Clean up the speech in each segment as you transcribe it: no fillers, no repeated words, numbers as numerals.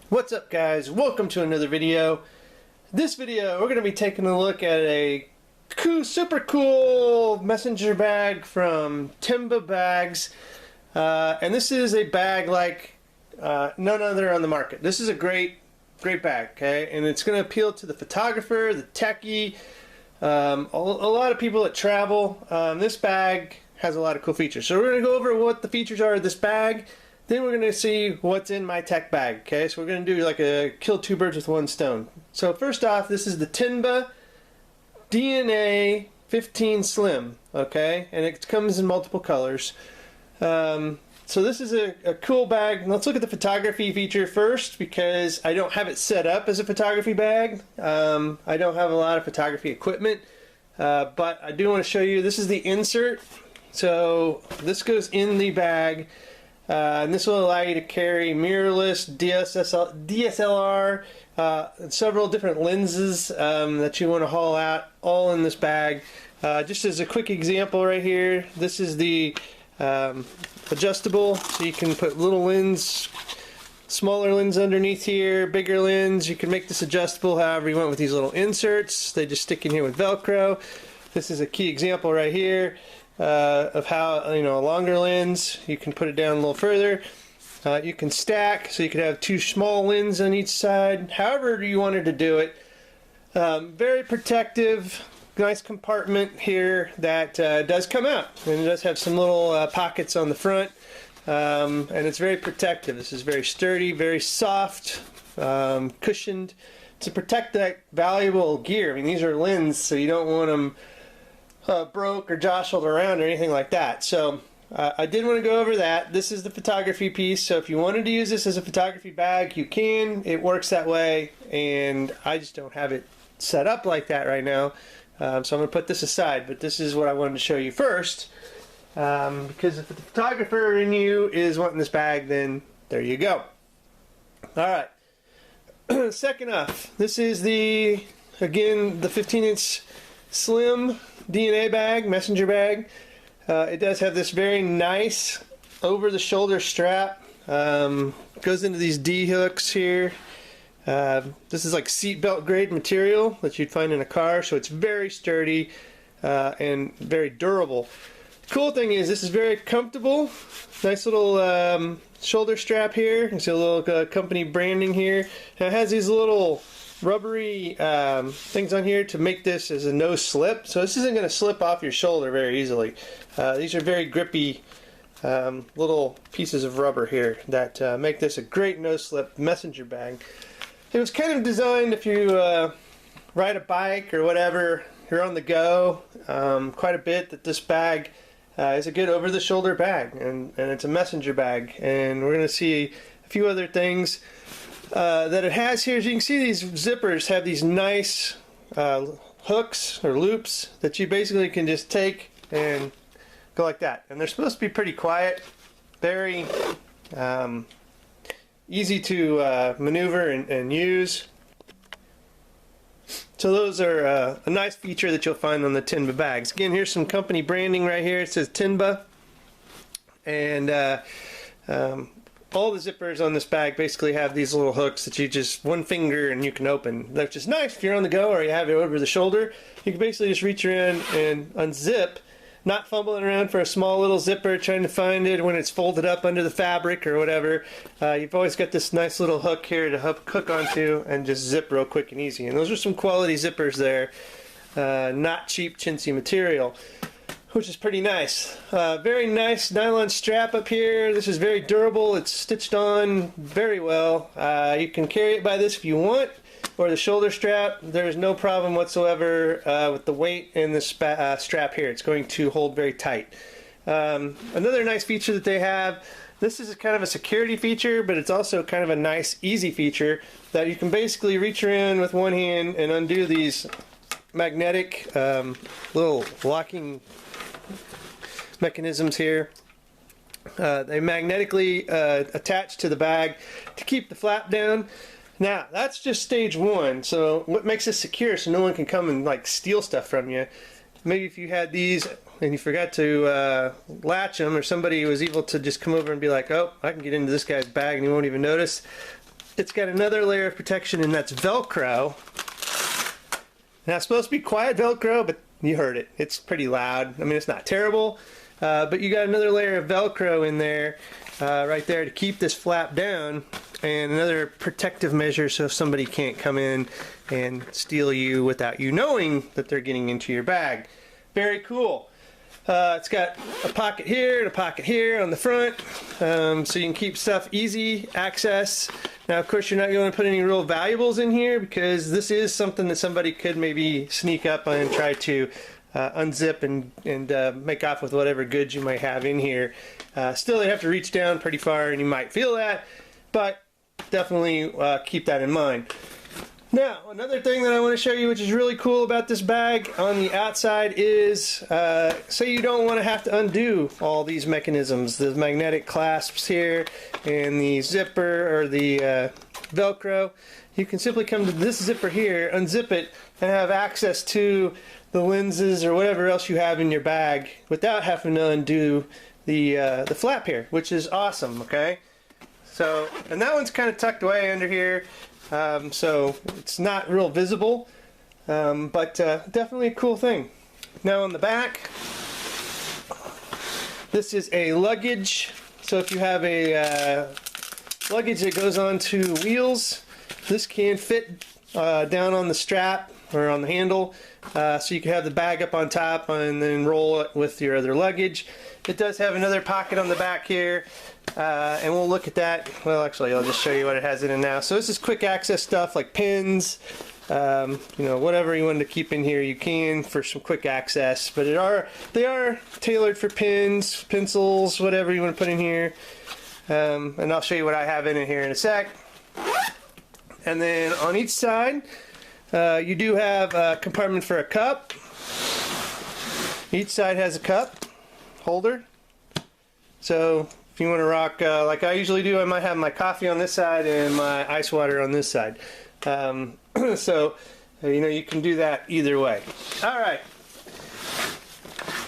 What's up, guys? Welcome to another video. This video we're going to be taking a look at a super cool messenger bag from Tenba bags, and this is a bag like none other on the market. This is a great bag, okay, and it's going to appeal to the photographer, the techie, a lot of people that travel. This bag has a lot of cool features, so we're going to go over what the features are of this bag. Then we're going to see what's in my tech bag, okay? So we're going to do like a kill two birds with one stone. So first off, this is the Tenba DNA 15 Slim, okay? And it comes in multiple colors. So this is a cool bag. Let's look at the photography feature first, because I don't have it set up as a photography bag. I don't have a lot of photography equipment, but I do want to show you, this is the insert. So this goes in the bag. And this will allow you to carry mirrorless DSLR, several different lenses that you want to haul out, all in this bag. Just as a quick example right here, this is the adjustable, so you can put little lens, smaller lens underneath here, bigger lens. You can make this adjustable however you want with these little inserts. They just stick in here with Velcro. This is a key example right here. Of how, you know, a longer lens, you can put it down a little further. You can stack, so you could have two small lenses on each side, however you wanted to do it. Very protective, nice compartment here that does come out, and it does have some little pockets on the front, and it's very protective. This is very sturdy, very soft, cushioned to protect that valuable gear. I mean, these are lenses, so you don't want them broke or jostled around or anything like that. So I did want to go over that. This is the photography piece, so if you wanted to use this as a photography bag, you can. It works that way, and I just don't have it set up like that right now, so I'm going to put this aside. But this is what I wanted to show you first, because if the photographer in you is wanting this bag, then there you go. Alright, second off, this is the, again, the 15-inch Slim DNA bag, messenger bag. It does have this very nice over-the-shoulder strap. Goes into these D hooks here. This is like seatbelt grade material that you'd find in a car, so it's very sturdy and very durable. Cool thing is, this is very comfortable. Nice little shoulder strap here. You see a little company branding here. And it has these little rubbery things on here to make this as a no slip, so this isn't going to slip off your shoulder very easily. These are very grippy little pieces of rubber here that make this a great no slip messenger bag. It was kind of designed if you ride a bike or whatever, you're on the go quite a bit, that this bag is a good over the shoulder bag, and it's a messenger bag. And we're going to see a few other things that it has here. As you can see, these zippers have these nice hooks or loops that you basically can just take and go like that. And they're supposed to be pretty quiet, very easy to maneuver and use. So those are a nice feature that you'll find on the Tenba bags. Again, here's some company branding right here. It says Tenba, and all the zippers on this bag basically have these little hooks that you just, one finger and you can open. That's just nice if you're on the go or you have it over the shoulder. You can basically just reach around and unzip, not fumbling around for a small little zipper trying to find it when it's folded up under the fabric or whatever. You've always got this nice little hook here to hook onto and just zip real quick and easy. And those are some quality zippers there. Not cheap chintzy material, which is pretty nice. Very nice nylon strap up here. This is very durable. It's stitched on very well. You can carry it by this if you want, or the shoulder strap. There's no problem whatsoever with the weight in the strap here. It's going to hold very tight. Another nice feature that they have, this is kind of a security feature, but it's also kind of a nice easy feature that you can basically reach around with one hand and undo these magnetic little locking mechanisms here. They magnetically attach to the bag to keep the flap down. Now that's just stage one. So what makes this secure so no one can come and like steal stuff from you? Maybe if you had these and you forgot to latch them, or somebody was able to just come over and be like, oh, I can get into this guy's bag and he won't even notice. It's got another layer of protection, and that's Velcro. Now it's supposed to be quiet Velcro, but you heard it. It's pretty loud. I mean, it's not terrible, but you got another layer of Velcro in there, right there, to keep this flap down, and another protective measure so somebody can't come in and steal you without you knowing that they're getting into your bag. Very cool. It's got a pocket here and a pocket here on the front, so you can keep stuff easy access. Now, of course, you're not going to put any real valuables in here, because this is something that somebody could maybe sneak up on and try to unzip and make off with whatever goods you might have in here. Still, they have to reach down pretty far, and you might feel that, but definitely keep that in mind. Now, another thing that I want to show you, which is really cool about this bag on the outside, is say you don't want to have to undo all these mechanisms, the magnetic clasps here and the zipper or the Velcro. You can simply come to this zipper here, unzip it, and have access to the lenses or whatever else you have in your bag without having to undo the flap here, which is awesome. Okay, so, and that one's kind of tucked away under here. So it's not real visible, but definitely a cool thing. Now on the back, this is a luggage. So if you have a luggage that goes onto wheels, this can fit down on the strap or on the handle, so you can have the bag up on top and then roll it with your other luggage. It does have another pocket on the back here, and we'll look at that. Well, actually, I'll just show you what it has in it now. So this is quick access stuff like pins, you know, whatever you want to keep in here, you can for some quick access. But they are tailored for pins, pencils, whatever you want to put in here. And I'll show you what I have in it here in a sec. And then on each side, you do have a compartment for a cup. Each side has a cup holder. So if you want to rock like I usually do, I might have my coffee on this side and my ice water on this side. So you know, you can do that either way. All right.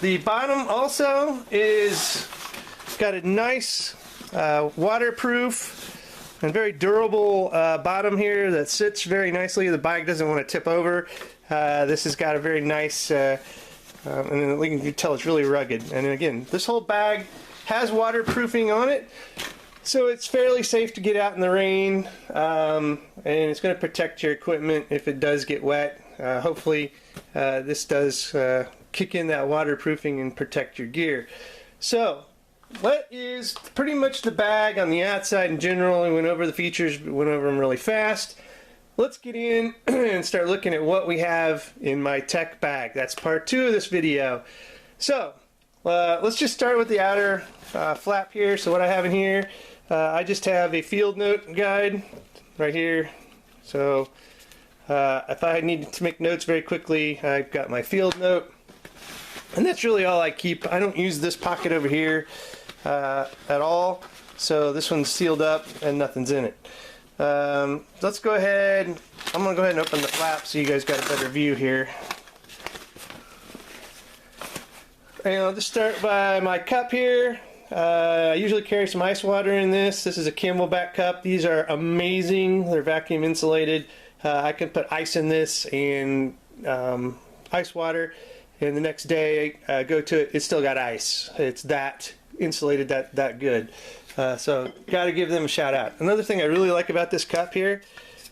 The bottom also is got a nice waterproof and very durable bottom here that sits very nicely. The bag doesn't want to tip over. This has got a very nice and you can tell it's really rugged. And again, this whole bag has waterproofing on it, so it's fairly safe to get out in the rain, and it's going to protect your equipment if it does get wet. Hopefully this does kick in that waterproofing and protect your gear. So that is pretty much the bag on the outside in general. We went over the features, but went over them really fast. Let's get in and start looking at what we have in my tech bag. That's part 2 of this video. So let's just start with the outer flap here. So what I have in here, I just have a field note guide right here. So if I need to make notes very quickly, I've got my field note. And that's really all I keep. I don't use this pocket over here at all. So this one's sealed up and nothing's in it. Let's go ahead. I'm going to go ahead and open the flap so you guys got a better view here. And I'll just start by my cup here. I usually carry some ice water in this. This is a Camelback cup. These are amazing. They're vacuum insulated. I can put ice in this and ice water, and the next day go to it, it's still got ice. It's that insulated, that good. So got to give them a shout out. Another thing I really like about this cup here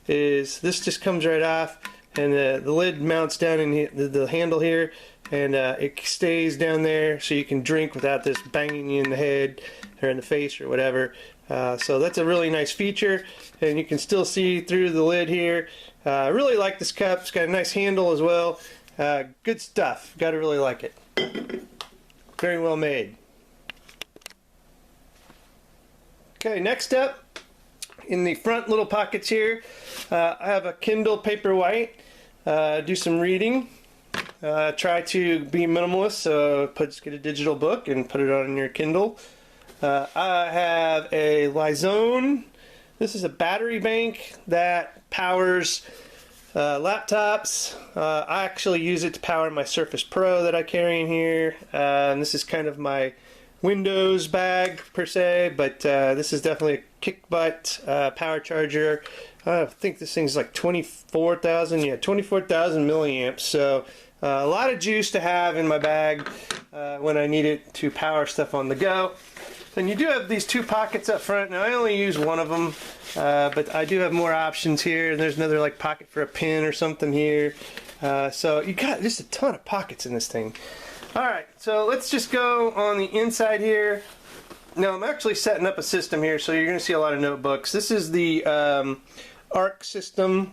is this just comes right off, and the lid mounts down in the handle here, and it stays down there so you can drink without this banging you in the head or in the face or whatever. So that's a really nice feature, and you can still see through the lid here. I really like this cup. It's got a nice handle as well. Good stuff. Got to really like it. Very well made. Okay, next up, in the front little pockets here, I have a Kindle Paperwhite. Do some reading. Try to be minimalist, so just get a digital book and put it on your Kindle. I have a Lizone. This is a battery bank that powers laptops. I actually use it to power my Surface Pro that I carry in here. And this is kind of my Windows bag per se, but this is definitely a kick butt power charger. I think this thing's like 24,000 milliamps. So a lot of juice to have in my bag when I need it to power stuff on the go. Then you do have these two pockets up front. Now I only use one of them, but I do have more options here. And there's another like pocket for a pen or something here. So you got just a ton of pockets in this thing. Alright, so let's just go on the inside here. Now I'm actually setting up a system here, so you're going to see a lot of notebooks. This is the ARC system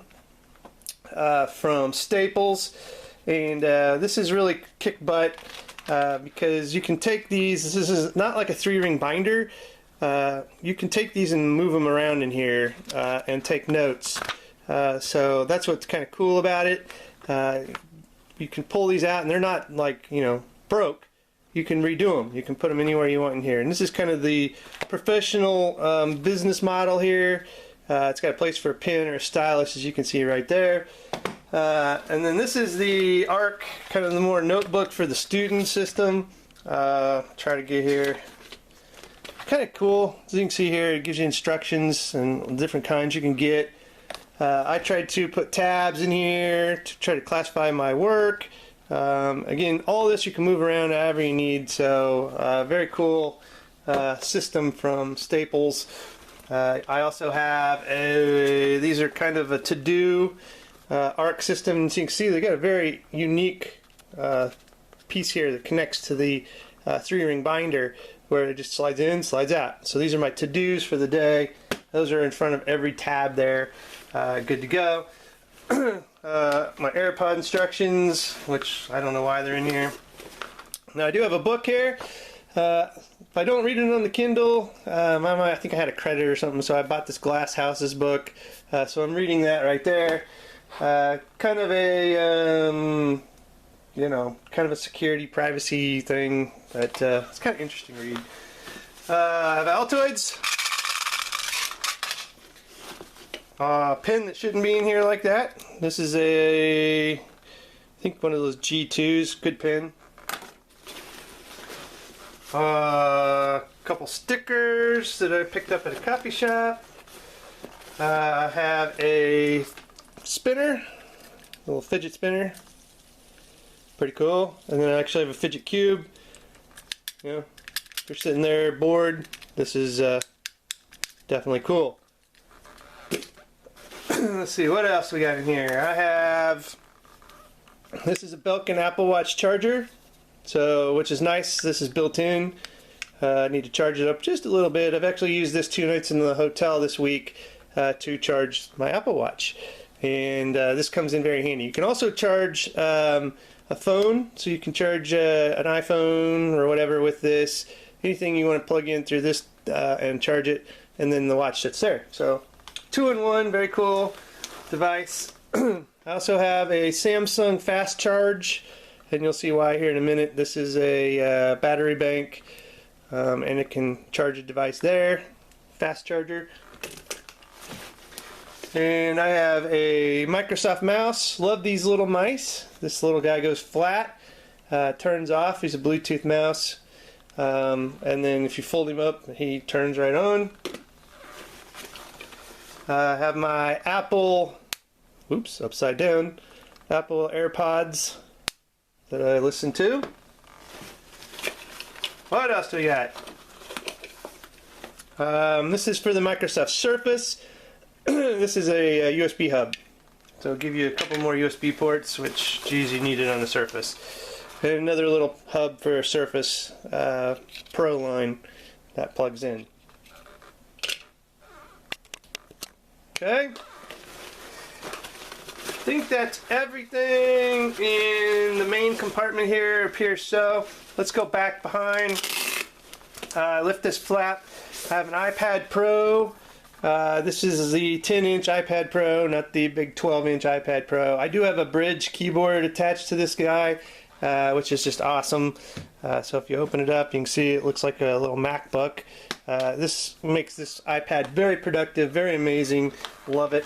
from Staples, and this is really kick butt because you can take these. This is not like a 3-ring binder. You can take these and move them around in here and take notes. So that's what's kind of cool about it. You can pull these out and they're not like, you know, broke. You can redo them. You can put them anywhere you want in here. And this is kind of the professional business model here. It's got a place for a pen or a stylus, as you can see right there. And then this is the ARC, kind of the more notebook for the student system. Try to get here. Kind of cool. As you can see here, it gives you instructions and different kinds you can get. I tried to put tabs in here to try to classify my work. Again, all this you can move around however you need, so very cool system from Staples. I also have these are kind of a to-do ARC system. As you can see, they got a very unique piece here that connects to the 3-ring binder where it just slides in, slides out. So these are my to-dos for the day. Those are in front of every tab there. Good to go. My AirPod instructions, which I don't know why they're in here. Now I do have a book here. If I don't read it on the Kindle, I think I had a credit or something, so I bought this Glass Houses book. So I'm reading that right there. Kind of a, you know, kind of a security, privacy thing, but it's kind of interesting to read. I have Altoids. Pen that shouldn't be in here like that. This is I think one of those G2s. Good pen. Couple stickers that I picked up at a coffee shop. I have a spinner, a little fidget spinner. Pretty cool. And then I actually have a fidget cube. You know, if you're sitting there bored, this is definitely cool. Let's see, what else we got in here? I have, this is a Belkin Apple Watch charger, so which is nice. This is built in. I need to charge it up just a little bit. I've actually used this 2 nights in the hotel this week to charge my Apple Watch, and this comes in very handy. You can also charge a phone, so you can charge an iPhone or whatever with this. Anything you want to plug in through this and charge it, and then the watch sits there. So 2-in-1, very cool device. I also have a Samsung Fast Charge, and you'll see why here in a minute. This is a battery bank, and it can charge a device there. Fast charger. And I have a Microsoft mouse. Love these little mice. This little guy goes flat, turns off. He's a Bluetooth mouse. And then if you fold him up, he turns right on. I have my Apple, oops, upside down, Apple AirPods that I listen to. What else do we got? This is for the Microsoft Surface. This is a USB hub. So it'll give you a couple more USB ports, which, geez, you need it on the Surface. And another little hub for a Surface Pro line that plugs in. Okay. I think that's everything in the main compartment here appears so. Let's go back behind. Lift this flap. I have an iPad Pro. This is the 10-inch iPad Pro, not the big 12-inch iPad Pro. I do have a bridge keyboard attached to this guy, which is just awesome. So if you open it up, you can see it looks like a little MacBook. This makes this iPad very productive, very amazing. Love it.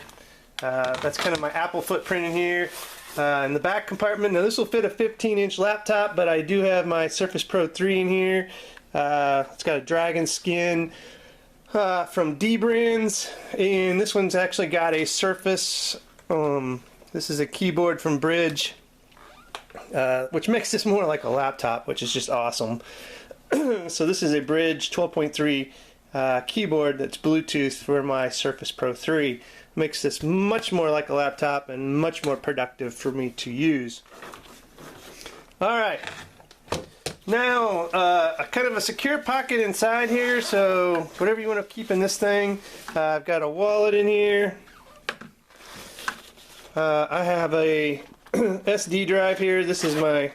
That's kind of my Apple footprint in here. In the back compartment, now this will fit a 15-inch laptop, but I do have my Surface Pro 3 in here. It's got a dragon skin from D-Brands, and this one's actually got a Surface. This is a keyboard from Bridge, which makes this more like a laptop, which is just awesome. So this is a Bridge 12.3 keyboard that's Bluetooth for my Surface Pro 3. Makes this much more like a laptop and much more productive for me to use. Alright, now a kind of a secure pocket inside here, so whatever you want to keep in this thing. I've got a wallet in here. I have a SD drive here. This is my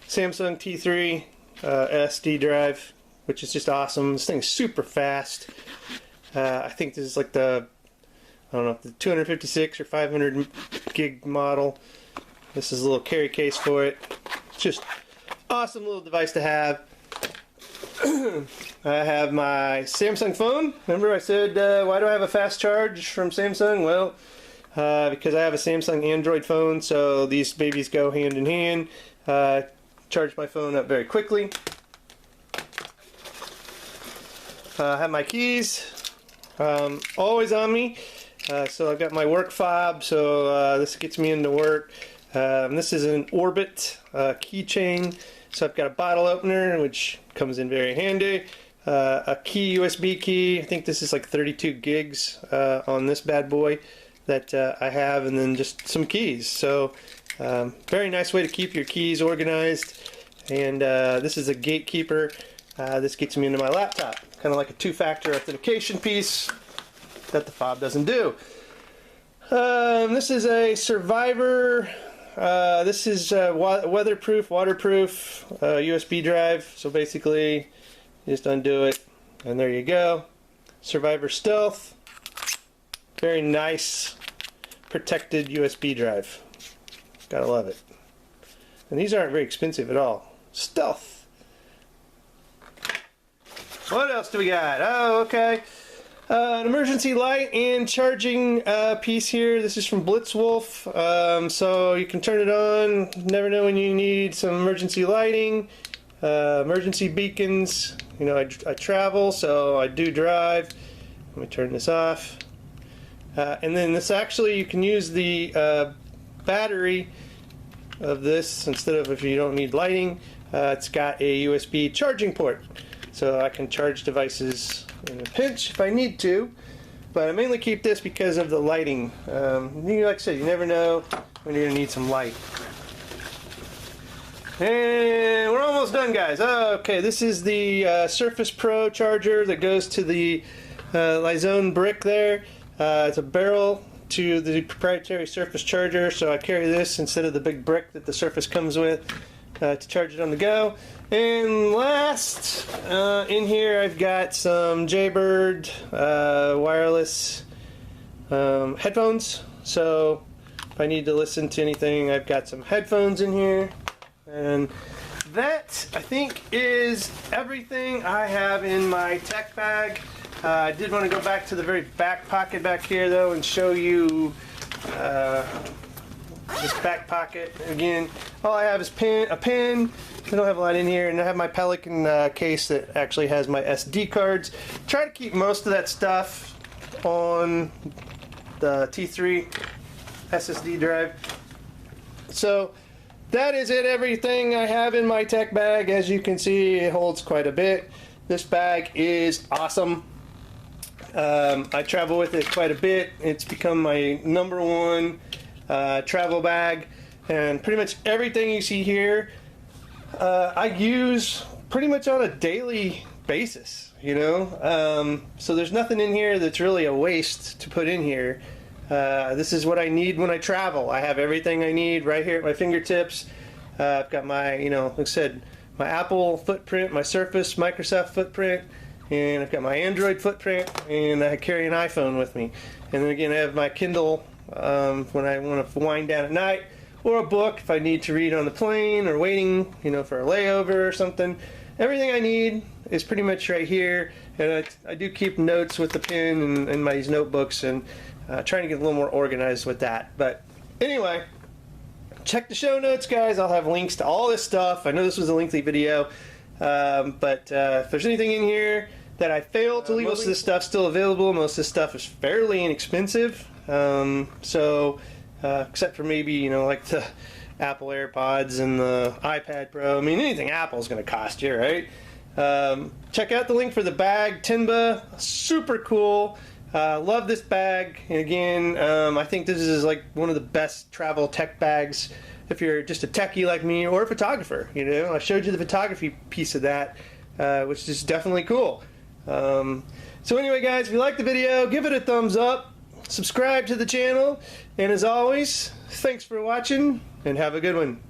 Samsung T3 SD drive, which is just awesome. This thing's super fast. I think this is like the, I don't know, the 256 or 500 gig model. This is a little carry case for it. It's just awesome little device to have. I have my Samsung phone. Remember I said, why do I have a fast charge from Samsung? Well, because I have a Samsung Android phone, so these babies go hand in hand. Charge my phone up very quickly. I have my keys always on me. So I've got my work fob, so this gets me into work. This is an Orbit keychain, so I've got a bottle opener, which comes in very handy. A key, USB key. I think this is like 32 gigs on this bad boy that I have, and then just some keys. So very nice way to keep your keys organized. And this is a gatekeeper. This gets me into my laptop, kind of like a two-factor authentication piece that the fob doesn't do. This is a Survivor. This is weatherproof, waterproof USB drive. So basically, you just undo it, and there you go. Survivor Stealth. Very nice, protected USB drive. Gotta love it. And these aren't very expensive at all. Stealth. What else do we got? Oh, okay. An emergency light and charging piece here. This is from Blitzwolf. So you can turn it on. Never know when you need some emergency lighting. Emergency beacons. You know, I travel, so I do drive. Let me turn this off. And then this actually, you can use the battery of this instead of, if you don't need lighting. It's got a USB charging port, so I can charge devices in a pinch if I need to. But I mainly keep this because of the lighting. Like I said, you never know when you're gonna need some light. And we're almost done, guys. Okay, this is the Surface Pro charger that goes to the Lizone brick there. It's a barrel to the proprietary Surface charger, so I carry this instead of the big brick that the Surface comes with to charge it on the go. And last, in here I've got some Jaybird wireless headphones. So if I need to listen to anything, I've got some headphones in here. And that, I think, is everything I have in my tech bag. I did want to go back to the very back pocket back here, though, and show you this back pocket. Again, all I have is a pen. I don't have a lot in here, and I have my Pelican case that actually has my SD cards. Try to keep most of that stuff on the T3 SSD drive. So that is it, everything I have in my tech bag. As you can see, it holds quite a bit. This bag is awesome. I travel with it quite a bit. It's become my #1 travel bag, and pretty much everything you see here I use pretty much on a daily basis, you know. So there's nothing in here that's really a waste to put in here. This is what I need when I travel. I have everything I need right here at my fingertips. I've got my, you know, like I said, my Apple footprint, my Surface, Microsoft footprint, and I've got my Android footprint, and I carry an iPhone with me. And then again, I have my Kindle when I want to wind down at night, or a book if I need to read on the plane or waiting, you know, for a layover or something. Everything I need is pretty much right here, and I do keep notes with the pen and my notebooks, and Trying to get a little more organized with that. But anyway, check the show notes, guys. I'll have links to all this stuff. I know this was a lengthy video, but if there's anything in here that I failed to leave, most of this stuff's still available. Most of this stuff is fairly inexpensive. Except for maybe, you know, like the Apple AirPods and the iPad Pro. I mean, anything Apple's going to cost you, right? Check out the link for the bag, Tenba. Super cool. Love this bag. And again, I think this is like one of the best travel tech bags if you're just a techie like me or a photographer. You know, I showed you the photography piece of that, which is definitely cool. So anyway, guys, if you like the video, give it a thumbs up, subscribe to the channel, and as always, thanks for watching, and have a good one.